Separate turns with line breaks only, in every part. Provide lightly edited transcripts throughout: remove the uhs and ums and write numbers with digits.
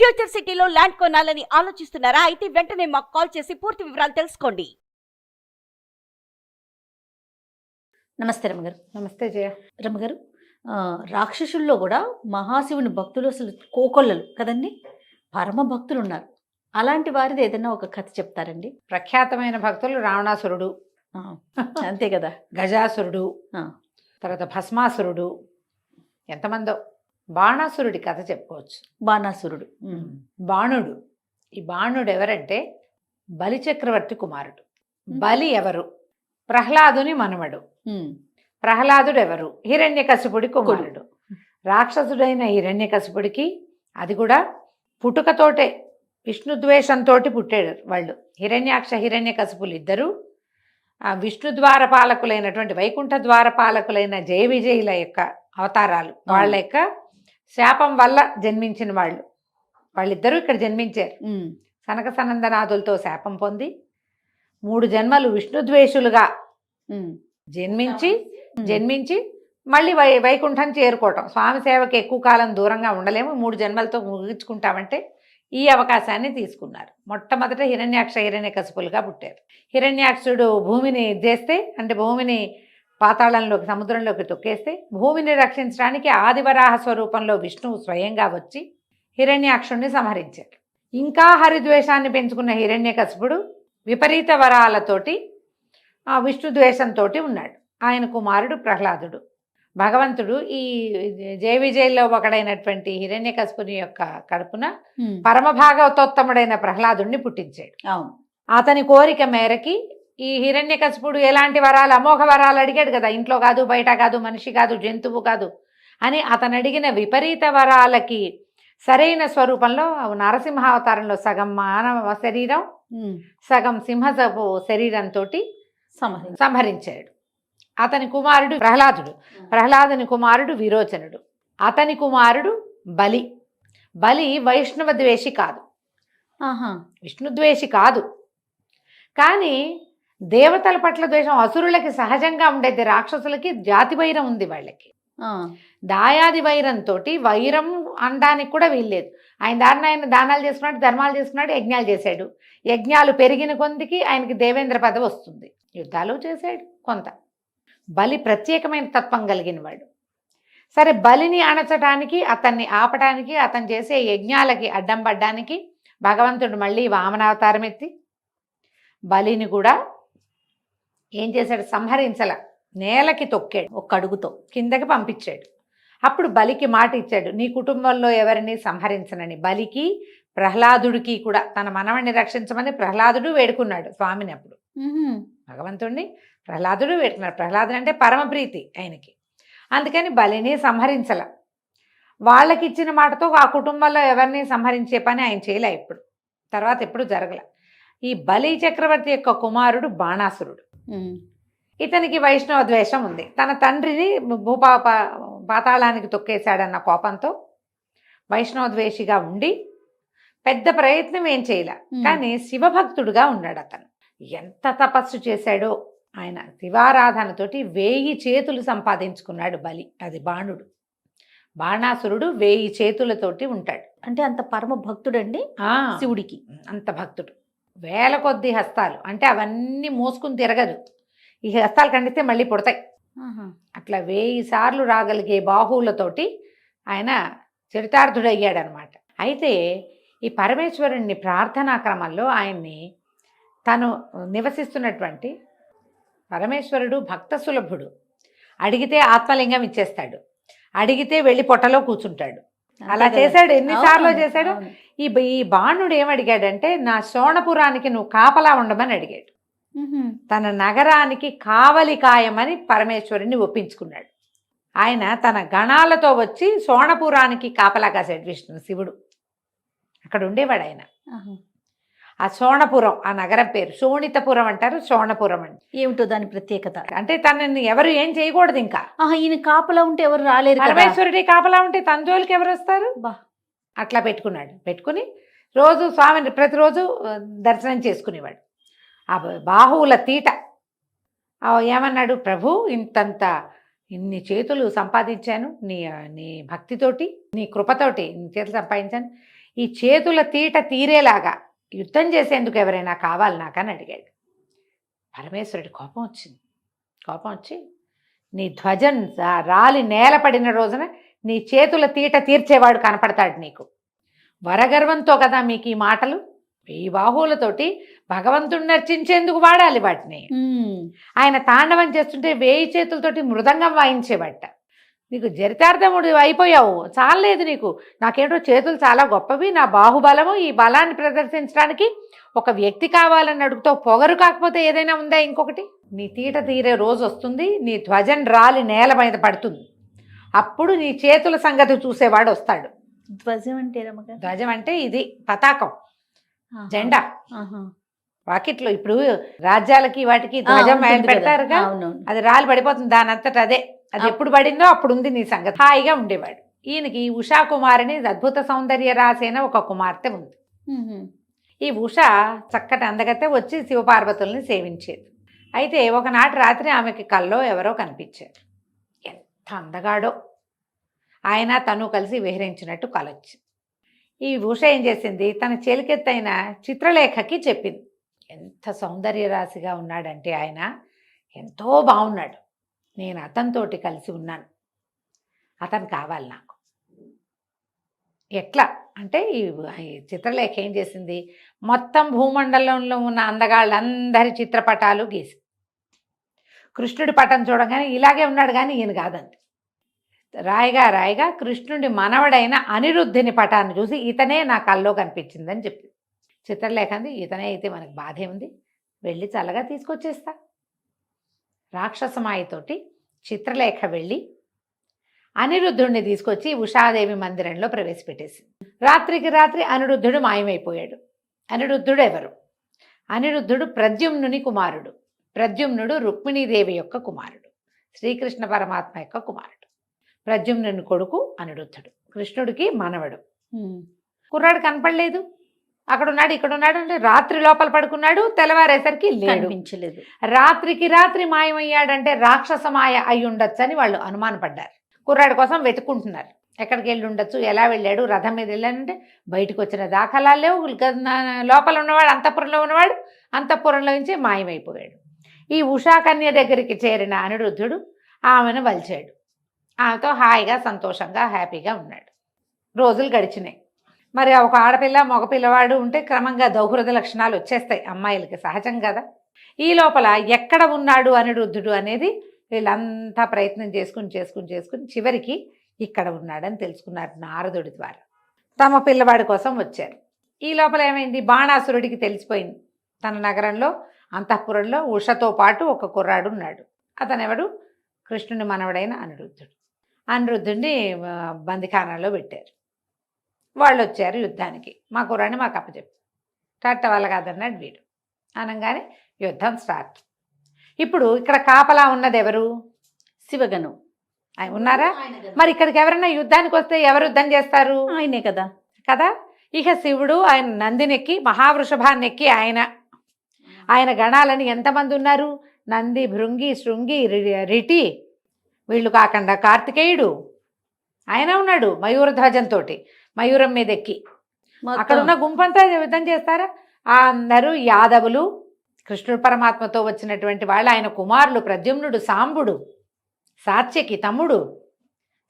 Future సిటీలో land కొనాలని ఆలోచిస్తున్నారా? అయితే వెంటనే మాకు కాల్ చేసి పూర్తి వివరాలు తెలుసుకోండి. నమస్తే రమగారు.
నమస్తే జయ.
రమగారు, రాక్షసుల్లో కూడా మహాశివుని భక్తులు అసలు కోకొల్లలు కదండి, పరమ భక్తులు ఉన్నారు. అలాంటి వారిది ఏదైనా ఒక కథ చెప్తారండి?
ప్రఖ్యాతమైన భక్తులు రావణాసురుడు,
అంతే కదా,
గజాసురుడు, తర్వాత భస్మాసురుడు, ఎంతమందో. బాణాసురుడి కథ చెప్పుకోవచ్చు.
బాణాసురుడు,
బాణుడు. ఈ బాణుడు ఎవరంటే బలి చక్రవర్తి కుమారుడు. బలి ఎవరు? ప్రహ్లాదుని మనవడు. ప్రహ్లాదుడు ఎవరు? హిరణ్యకశిపుడి కుమారుడు. రాక్షసుడైన హిరణ్యకశిపుడికి అది కూడా పుట్టుకతోటే విష్ణుద్వేషంతో పుట్టాడు వాళ్ళు. హిరణ్యాక్ష హిరణ్యకశిపులు ఇద్దరు విష్ణు ద్వారపాలకులైనటువంటి వైకుంఠ ద్వారపాలకులైన జయ విజయుల యొక్క అవతారాలు. వాళ్ళ యొక్క శాపం వల్ల జన్మించిన వాళ్ళు. వాళ్ళిద్దరూ ఇక్కడ జన్మించారు. సనక సనందనాథులతో శాపం పొంది 3 జన్మలు విష్ణుద్వేషులుగా జన్మించి మళ్ళీ వైకుంఠం చేరుకోవటం. స్వామి సేవకి ఎక్కువ కాలం దూరంగా ఉండలేము, 3 జన్మలతో ముగించుకుంటామంటే ఈ అవకాశాన్ని తీసుకున్నారు. మొట్టమొదట హిరణ్యాక్ష హిరణ్యకశిపులుగా పుట్టారు. హిరణ్యాక్షుడు భూమిని చేస్తే, అంటే భూమిని పాతాళంలోకి సముద్రంలోకి తొక్కేస్తే, భూమిని రక్షించడానికి ఆదివరాహ స్వరూపంలో విష్ణువు స్వయంగా వచ్చి హిరణ్యాక్షుడిని సంహరించారు. ఇంకా హరిద్వేషాన్ని పెంచుకున్న హిరణ్యకశిపుడు విపరీత వరాలతోటి విష్ణుద్వేషంతో ఉన్నాడు. ఆయన కుమారుడు ప్రహ్లాదుడు. భగవంతుడు ఈ జయ విజయంలో ఒకడైనటువంటి హిరణ్యకశిపుని యొక్క కడుపున పరమభాగవతోత్తముడైన ప్రహ్లాదుడిని పుట్టించాడు. అతని కోరిక మేరకి ఈ హిరణ్యకశిపుడు ఎలాంటి వరాలు, అమోఘ వరాలు అడిగాడు కదా. ఇంట్లో కాదు, బయట కాదు, మనిషి కాదు, జంతువు కాదు అని అతను అడిగిన విపరీత వరాలకి సరైన స్వరూపంలో నరసింహావతారంలో సగం మానవ శరీరం, సగం సింహపు శరీరంతో సంహరించాడు. అతని కుమారుడు ప్రహ్లాదుడు. ప్రహ్లాదుని కుమారుడు విరోచనుడు. అతని కుమారుడు బలి. బలి వైష్ణవ ద్వేషి కాదు, విష్ణుద్వేషి కాదు. కానీ దేవతల పట్ల ద్వేషం అసురులకి సహజంగా ఉండేది. రాక్షసులకి జాతి వైరం ఉంది వాళ్ళకి. దాయాది వైరంతో వైరం అనడానికి కూడా వీల్లేదు. ఆయన దారిని ఆయన దానాలు చేసుకున్నాడు, ధర్మాలు చేసుకున్నాడు, యజ్ఞాలు చేశాడు. యజ్ఞాలు పెరిగిన కొందికి ఆయనకి దేవేంద్ర పదవి వస్తుంది. యుద్ధాలు చేశాడు కొంత. బలి ప్రత్యేకమైన తత్వం కలిగిన వాడు. సరే, బలిని అణచడానికి, అతన్ని ఆపడానికి, అతను చేసే యజ్ఞాలకి అడ్డం పడ్డానికి భగవంతుడు మళ్ళీ వామనావతారం ఎత్తి బలిని కూడా ఏం చేశాడు? సంహరించల, నేలకి తొక్కాడు. ఒక్క అడుగుతో కిందకి పంపించాడు. అప్పుడు బలికి మాట ఇచ్చాడు, నీ కుటుంబంలో ఎవరిని సంహరించనని. బలికి ప్రహ్లాదుడికి కూడా తన మనవణ్ణి రక్షించమని ప్రహ్లాదుడు వేడుకున్నాడు స్వామిని. అప్పుడు భగవంతుడిని ప్రహ్లాదుడు వేడుకున్నాడు. ప్రహ్లాదుడు అంటే పరమప్రీతి ఆయనకి. అందుకని బలిని సంహరించల. వాళ్ళకి ఇచ్చిన మాటతో ఆ కుటుంబంలో ఎవరిని సంహరించే పని ఆయన చేయలే. ఇప్పుడు తర్వాత ఎప్పుడు జరగల. ఈ బలి చక్రవర్తి యొక్క కుమారుడు బాణాసురుడు. ఇతనికి వైష్ణవ ద్వేషం ఉంది. తన తండ్రిని పాతాళానికి తొక్కేశాడన్న కోపంతో వైష్ణవ ద్వేషిగా ఉండి పెద్ద ప్రయత్నం ఏం చేయలే. కానీ శివభక్తుడుగా ఉన్నాడు అతను. ఎంత తపస్సు చేశాడో ఆయన. శివారాధనతోటి 1000 చేతులు సంపాదించుకున్నాడు బలి. అది బాణుడు. బాణాసురుడు 1000 చేతులతోటి ఉంటాడు.
అంటే అంత పరమ భక్తుడండి శివుడికి.
అంత భక్తుడు. 1000 కొద్ది హస్తాలు, అంటే అవన్నీ మోసుకుని తిరగదు. ఈ హస్తాలు ఖండితే మళ్ళీ పుడతాయి. అట్లా 1000 సార్లు రాగలిగే బాహువులతోటి ఆయన చరితార్థుడయ్యాడనమాట. అయితే ఈ పరమేశ్వరుణ్ణి ప్రార్థనా క్రమంలో ఆయన్ని తను నివసిస్తున్నటువంటి పరమేశ్వరుడు భక్త సులభుడు. అడిగితే ఆత్మలింగం ఇచ్చేస్తాడు, అడిగితే వెళ్ళి పొట్టలో కూర్చుంటాడు. అలా చేశాడు. ఎన్నిసార్లు చేశాడు. ఈ బాణుడు ఏమడిగాడంటే, నా శోణపురానికి నువ్వు కాపలా ఉండమని అడిగాడు. తన నగరానికి కావలి కాయమని పరమేశ్వరుని ఒప్పించుకున్నాడు. ఆయన తన గణాలతో వచ్చి శోణపురానికి కాపలా కాశాడు. శివుడు అక్కడ ఉండేవాడు ఆయన. ఆ శోణపురం, ఆ నగరం పేరు శోణితపురం అంటారు, శోణపురం అంటే.
ఏమిటో దాని ప్రత్యేకత?
అంటే తనని ఎవరు ఏం చేయకూడదు. ఇంకా
ఈయన కాపలా ఉంటే ఎవరు రాలేరు.
పరమేశ్వరుడి కాపలా ఉంటే తన జోలికి ఎవరు వస్తారు? అట్లా పెట్టుకున్నాడు. పెట్టుకుని రోజు స్వామిని ప్రతిరోజు దర్శనం చేసుకునేవాడు. ఆ బాహువుల తీట ఏమన్నాడు, ప్రభు ఇన్ని చేతులు సంపాదించాను నీ భక్తితోటి, నీ కృపతోటి ఇన్ని చేతులు సంపాదించాను. ఈ చేతుల తీట తీరేలాగా యుద్ధం చేసేందుకు ఎవరైనా కావాలి నాకని అడిగాడు. పరమేశ్వరుడి కోపం వచ్చింది. కోపం వచ్చి నీ ధ్వజం రాలి నేల పడిన రోజున నీ చేతుల తీట తీర్చేవాడు కనపడతాడు నీకు. వరగర్వంతో కదా మీకు ఈ మాటలు. ఈ బాహువులతోటి భగవంతుడిని అర్చించేందుకు వాడాలి వాటిని. ఆయన తాండవం చేస్తుంటే 1000 చేతులతోటి మృదంగం వాయించేవాట. నీకు చరితార్థముడు అయిపోయావు, చాలలేదు నీకు. నాకేంటో చేతులు చాలా గొప్పవి, నా బాహుబలము, ఈ బలాన్ని ప్రదర్శించడానికి ఒక వ్యక్తి కావాలని అడుగుతావు. పొగరు కాకపోతే ఏదైనా ఉందా ఇంకొకటి? నీ తీట తీరే రోజు వస్తుంది, నీ ధ్వజం రాలి నేల మీద పడుతుంది. అప్పుడు నీ చేతుల సంగతి చూసేవాడు వస్తాడు.
ధ్వజం అంటే రమ్మగారు?
ధ్వజం అంటే ఇది పతాకం, జెండా. వాకిట్లో ఇప్పుడు రాజ్యాలకి వాటికి ధ్వజం పెడతారుగా, అది రాలి పడిపోతుంది దాని అంతటా అదే. అది ఎప్పుడు పడిందో అప్పుడు ఉంది నీ సంగతి. హాయిగా ఉండేవాడు. ఈయనకి ఉషా కుమారిని అద్భుత సౌందర్య రాసేన ఒక కుమార్తె ఉంది. ఈ ఉష చక్కటి అందగతే వచ్చి శివపార్వతుల్ని సేవించేది. అయితే ఒకనాటి రాత్రి ఆమెకి కల్లో ఎవరో కనిపించారు. ఎంత అందగాడో! ఆయన తను కలిసి విహరించినట్టు కలొచ్చి ఈ ఉష ఏం చేసింది, తన చెలికెత్తైన చిత్రలేఖకి చెప్పింది. ఎంత సౌందర్య రాశిగా ఉన్నాడంటే ఆయన, ఎంతో బాగున్నాడు, నేను అతనితోటి కలిసి ఉన్నాను, అతను కావాలి నాకు. ఎట్లా అంటే ఈ చిత్రలేఖ ఏం చేసింది, మొత్తం భూమండలంలో ఉన్న అందగాళ్ళందరి చిత్రపటాలు గీసి, కృష్ణుడి పటం చూడగానే ఇలాగే ఉన్నాడు కానీ ఈయన కాదండి. రాయిగా రాయిగా కృష్ణుడి మనవడైన అనిరుద్ధుని పటాన్ని చూసి ఇతనే నా కల్లో కనిపించిందని చెప్పి చిత్రలేఖ అంది, ఇతనే అయితే మనకు బాధే ఉంది, వెళ్ళి చల్లగా తీసుకొచ్చేస్తా. రాక్షసమాయితోటి చిత్రలేఖ వెళ్ళి అనిరుద్ధుడిని తీసుకొచ్చి ఉషాదేవి మందిరంలో ప్రవేశపెట్టేసింది. రాత్రికి రాత్రి అనిరుద్ధుడు మాయమైపోయాడు. అనిరుద్ధుడు ఎవరు? అనిరుద్ధుడు ప్రద్యుమ్నుని కుమారుడు. ప్రద్యుమ్నుడు రుక్మిణీదేవి యొక్క కుమారుడు, శ్రీకృష్ణ పరమాత్మ యొక్క కుమారుడు. ప్రద్యుమ్నుని కొడుకు అనిరుద్ధుడు, కృష్ణుడికి మనవడు. కుర్రాడు కనపడలేదు, అక్కడున్నాడు ఇక్కడున్నాడు అంటే రాత్రి లోపల పడుకున్నాడు, తెల్లవారేసరికి కనిపించలేదు. రాత్రికి రాత్రి మాయమయ్యాడంటే రాక్షస మాయ అయి ఉండొచ్చని వాళ్ళు అనుమానపడ్డారు. కుర్రాడి కోసం వెతుక్కుంటున్నారు, ఎక్కడికి వెళ్ళి ఉండొచ్చు, ఎలా వెళ్ళాడు, రథం మీద వెళ్ళాడంటే బయటకు వచ్చిన దాఖలాలు లేవు. లోపల ఉన్నవాడు అంతఃపురంలో ఉన్నవాడు అంతఃపురంలో నుంచి మాయమైపోయాడు. ఈ ఉషాకన్య దగ్గరికి చేరిన అనిరుద్ధుడు ఆమెను వలిచాడు. ఆమెతో హాయిగా సంతోషంగా హ్యాపీగా ఉన్నాడు. రోజులు గడిచినాయి. మరి ఒక ఆడపిల్ల మగ పిల్లవాడు ఉంటే క్రమంగా దౌహృద లక్షణాలు వచ్చేస్తాయి, అమ్మాయిలకి సహజం కదా. ఈ లోపల ఎక్కడ ఉన్నాడు అనిరుద్ధుడు అనేది వీళ్ళంతా ప్రయత్నం చేసుకుని చివరికి ఇక్కడ ఉన్నాడని తెలుసుకున్నారు నారదుడి ద్వారా. తమ పిల్లవాడి కోసం వచ్చారు. ఈ లోపల ఏమైంది, బాణాసురుడికి తెలిసిపోయింది తన నగరంలో అంతఃపురంలో ఉషతో పాటు ఒక కుర్రాడు ఉన్నాడు. అతనెవడు? కృష్ణుని మనవడైన అనిరుద్ధుడు. అనిరుద్ధుడిని బందిఖానాలో పెట్టారు. వాళ్ళు వచ్చారు యుద్ధానికి. మా కుర్రాడిని మాకు అప్పచెప్పు. టట్ట వల్ల కాదన్నాడు వీడు. అనగానే యుద్ధం స్టార్ట్. ఇప్పుడు ఇక్కడ కాపలా ఉన్నది ఎవరు?
శివగణం
ఆయన ఉన్నారా? మరి ఇక్కడికి ఎవరైనా యుద్ధానికి వస్తే ఎవరు యుద్ధం చేస్తారు?
ఆయనే కదా.
కదా. ఇక శివుడు ఆయన నందినెక్కి మహావృషభాన్ని ఎక్కి ఆయన గణాలని ఎంతమంది ఉన్నారు? నంది, భృంగి, శృంగి, రిటి, వీళ్ళు కాకుండా కార్తికేయుడు ఆయన ఉన్నాడు మయూరధ్వజంతో, మయూరం మీద ఎక్కి. అక్కడ ఉన్న గుంపంతా యుద్ధం చేస్తారా? అందరూ యాదవులు, కృష్ణుడు పరమాత్మతో వచ్చినటువంటి వాళ్ళు, ఆయన కుమారులు ప్రద్యుమ్నుడు, సాంబుడు, సాత్యకి తమ్ముడు,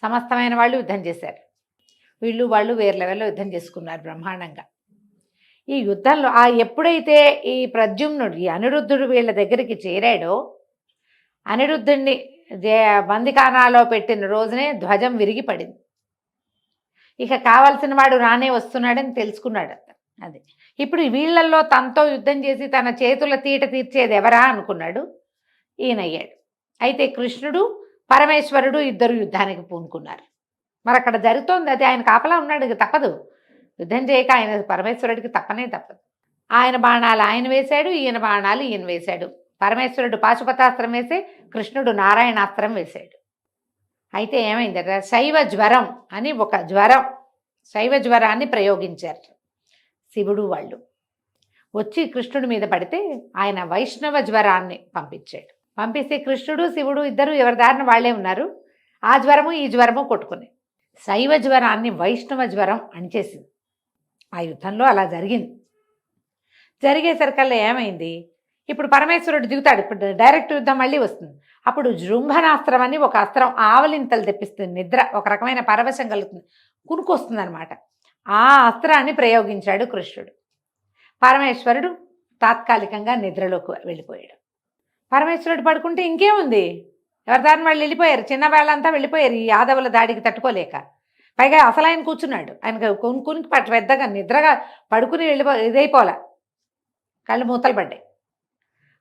సమస్తమైన వాళ్ళు యుద్ధం చేశారు. వీళ్ళు వాళ్ళు వేరే లెవెల్లో యుద్ధం చేసుకున్నారు బ్రహ్మాండంగా. ఈ యుద్ధంలో ఎప్పుడైతే ఈ ప్రద్యుమ్నుడు, ఈ అనిరుద్ధుడు వీళ్ళ దగ్గరికి చేరాడో, అనిరుద్ధుడిని బందిఖానాలో పెట్టిన రోజునే ధ్వజం విరిగి పడింది. ఇక కావలసిన వాడు రానే వస్తున్నాడని తెలుసుకున్నాడు. అది ఇప్పుడు వీళ్ళల్లో తనతో యుద్ధం చేసి తన చేతుల తీట తీర్చేది ఎవరా అనుకున్నాడు. ఈయనయ్యాడు. అయితే కృష్ణుడు పరమేశ్వరుడు ఇద్దరు యుద్ధానికి పూనుకున్నారు. మరి అక్కడ జరుగుతోంది అది. ఆయన కాపలా ఉన్నాడు, ఇక తప్పదు. యుద్ధం చేయక ఆయన పరమేశ్వరుడికి తప్పనే తప్పదు. ఆయన బాణాలు ఆయన వేశాడు, ఈయన బాణాలు ఈయన వేశాడు. పరమేశ్వరుడు పాశుపతాస్త్రం వేసి కృష్ణుడు నారాయణాస్త్రం వేశాడు. అయితే ఏమైందట, శైవ జ్వరం అని ఒక జ్వరం, శైవ జ్వరాన్ని ప్రయోగించారు శివుడు. వాళ్ళు వచ్చి కృష్ణుడి మీద పడితే ఆయన వైష్ణవ జ్వరాన్ని పంపించాడు. పంపిస్తే కృష్ణుడు శివుడు ఇద్దరు ఎవరి దారిన వాళ్ళే ఉన్నారు. ఆ జ్వరము ఈ జ్వరము కొట్టుకుని శైవ జ్వరాన్ని వైష్ణవ జ్వరం అణిచేసింది. ఆ యుద్ధంలో అలా జరిగింది. జరిగేసరికల్లా ఏమైంది, ఇప్పుడు పరమేశ్వరుడు దిగుతాడు, ఇప్పుడు డైరెక్ట్ యుద్ధం మళ్ళీ వస్తుంది. అప్పుడు జృంభనాస్త్రం అని ఒక అస్త్రం ఆవలింతలు తెప్పిస్తుంది, నిద్ర ఒక రకమైన పరవశం కలుగుతుంది, కునుకొస్తుంది అనమాట. ఆ అస్త్రాన్ని ప్రయోగించాడు కృష్ణుడు. పరమేశ్వరుడు తాత్కాలికంగా నిద్రలోకి వెళ్ళిపోయాడు. పరమేశ్వరుడు పడుకుంటే ఇంకేముంది, ఎవరి దారిని వాళ్ళు వెళ్ళిపోయారు, చిన్న వేళ్ళంతా వెళ్ళిపోయారు ఈ యాదవుల దాడికి తట్టుకోలేక. పైగా అసలు ఆయన కూర్చున్నాడు, ఆయనకు కొనుక్కుని పెద్దగా నిద్రగా పడుకుని ఇదైపోలే, కళ్ళు మూతలు పడ్డాయి.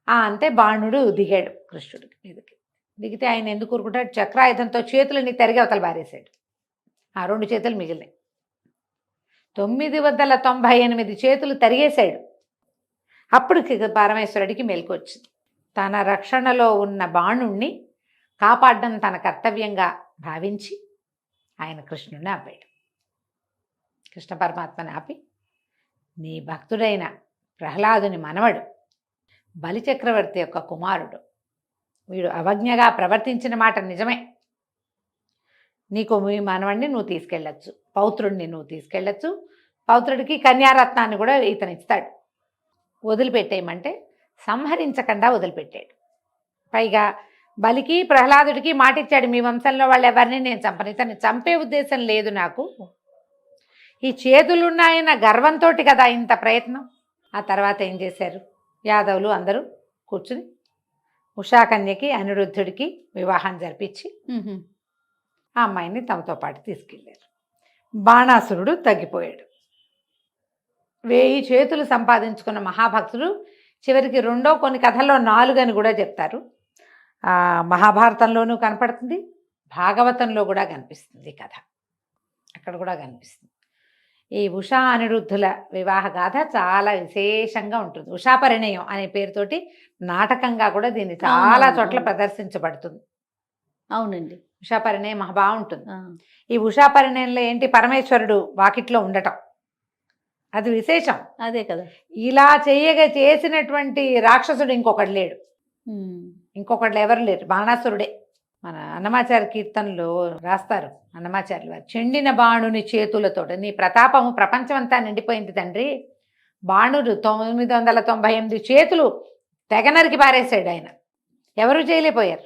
అంతే బాణుడు దిగాడు కృష్ణుడికి మీదకి. దిగితే ఆయన ఎందుకు ఊరుకుంటాడు, చక్రాయుధంతో చేతులని తరిగి అవతల బారేశాడు. ఆ 2 చేతులు మిగిలినాయి. 998 చేతులు తరిగేశాడు. అప్పుడు పరమేశ్వరుడికి మెలకు వచ్చింది. తన రక్షణలో ఉన్న బాణుణ్ణి కాపాడడం తన కర్తవ్యంగా భావించి ఆయన కృష్ణుడిని ఆపాడు. కృష్ణ పరమాత్మని ఆపి, నీ భక్తుడైన ప్రహ్లాదుని మనవడు, బలిచక్రవర్తి యొక్క కుమారుడు, వీడు అవజ్ఞగా ప్రవర్తించిన మాట నిజమే, నీకు మీ మనవడిని నువ్వు తీసుకెళ్ళచ్చు, పౌత్రుడిని నువ్వు తీసుకెళ్ళచ్చు, పౌత్రుడికి కన్యారత్నాన్ని కూడా ఇతను ఇస్తాడు, వదిలిపెట్టేయమంటే సంహరించకుండా వదిలిపెట్టాడు. పైగా బలికి ప్రహ్లాదుడికి మాట ఇచ్చాడు, మీ వంశంలో వాళ్ళు ఎవరిని నేను చంపను, ఇతన్ని చంపే ఉద్దేశం లేదు నాకు, ఈ చేతులున్నాయన్న గర్వంతో కదా ఇంత ప్రయత్నం. ఆ తర్వాత ఏం చేశారు, యాదవులు అందరూ కూర్చుని ఉషాకన్యకి అనిరుద్ధుడికి వివాహం జరిపించి ఆ అమ్మాయిని తమతో పాటు తీసుకెళ్ళారు. బాణాసురుడు తగ్గిపోయాడు. 1000 చేతులు సంపాదించుకున్న మహాభక్తుడు చివరికి రెండో కొన్ని కథల్లో 4 అని కూడా చెప్తారు. మహాభారతంలోనూ కనపడుతుంది, భాగవతంలో కూడా కనిపిస్తుంది కథ, అక్కడ కూడా కనిపిస్తుంది. ఈ ఉషా అనిరుద్ధుల వివాహ గాథ చాలా విశేషంగా ఉంటుంది. ఉషా పరిణయం అనే పేరుతోటి నాటకంగా కూడా దీన్ని చాలా చోట్ల ప్రదర్శించబడుతుంది.
అవునండి,
ఉషా పరిణయం మహా బాగుంటుంది. ఈ ఉషా పరిణయంలో ఏంటి, పరమేశ్వరుడు వాకిట్లో ఉండటం, అది విశేషం.
అదే కదా,
ఇలా చేసినటువంటి రాక్షసుడు ఇంకొకడు లేడు, ఇంకొకళ్ళు ఎవరు లేరు, బాణాసురుడే. మన అన్నమాచార్య కీర్తనలో రాస్తారు అన్నమాచార్యులు వారు, చెండిన బాణుని చేతులతో నీ ప్రతాపము ప్రపంచమంతా నిండిపోయింది తండ్రి. బాణుడు 998 చేతులు తెగనరికి పారేశాడు ఆయన, ఎవరు చేయలేకపోయారు,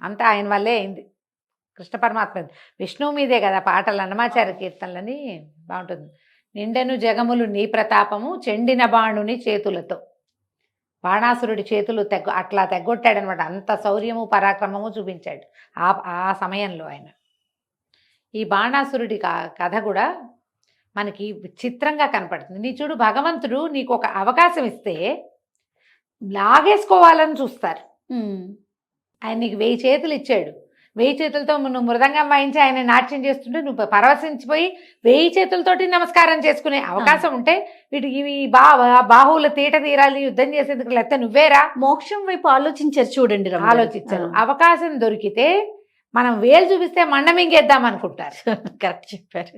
అంతా ఆయన వల్లే అయింది. కృష్ణ పరమాత్మ విష్ణువు మీదే కదా పాటలు, అన్నమాచార్య కీర్తనలని బాగుంటుంది. నిండెను జగములు నీ ప్రతాపము చెండిన బాణుని చేతులతో. బాణాసురుడి చేతులు అట్లా తెగ్గొట్టాడనమాట, అంత శౌర్యము పరాక్రమము చూపించాడు ఆ సమయంలో ఆయన. ఈ బాణాసురుడి కథ కూడా మనకి విచిత్రంగా కనపడుతుంది. నీ చూడు, భగవంతుడు నీకు ఒక అవకాశం ఇస్తే లాగేసుకోవాలని చూస్తారు. ఆయన నీకు 1000 చేతులు ఇచ్చాడు, 1000 చేతులతో నువ్వు మృదంగం వాయించి ఆయన నాట్యం చేస్తుంటే నువ్వు పరవశించిపోయి 1000 చేతులతోటి నమస్కారం చేసుకునే అవకాశం ఉంటే వీటికి బాహువుల తీట తీరాలి, యుద్ధం చేసేందుకు లేకపోతే నువ్వేరా,
మోక్షం వైపు ఆలోచించారు చూడండి,
ఆలోచించారు. అవకాశం దొరికితే మనం వేలు చూపిస్తే మండమింగేద్దాం అనుకుంటారు.
కరెక్ట్ చెప్పారు,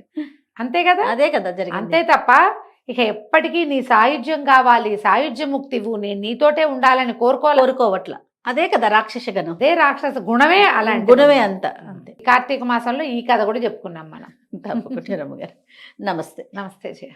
అంతే కదా,
అదే కదా జరిగింది.
అంతే తప్ప ఇక ఎప్పటికీ నీ సాయుధ్యం కావాలి, సాయుధ్య ముక్తివు, నేను నీతోటే ఉండాలని కోరుకోవట్ల.
అదే కదా రాక్షస గణం,
అదే రాక్షస గుణమే, అలాంటి
గుణమే అంత. అంతే.
కార్తీక మాసంలో ఈ కథ కూడా చెప్పుకున్నాం మనం.
తప్పకుండా రమ్మగారు. నమస్తే.
నమస్తే జయ.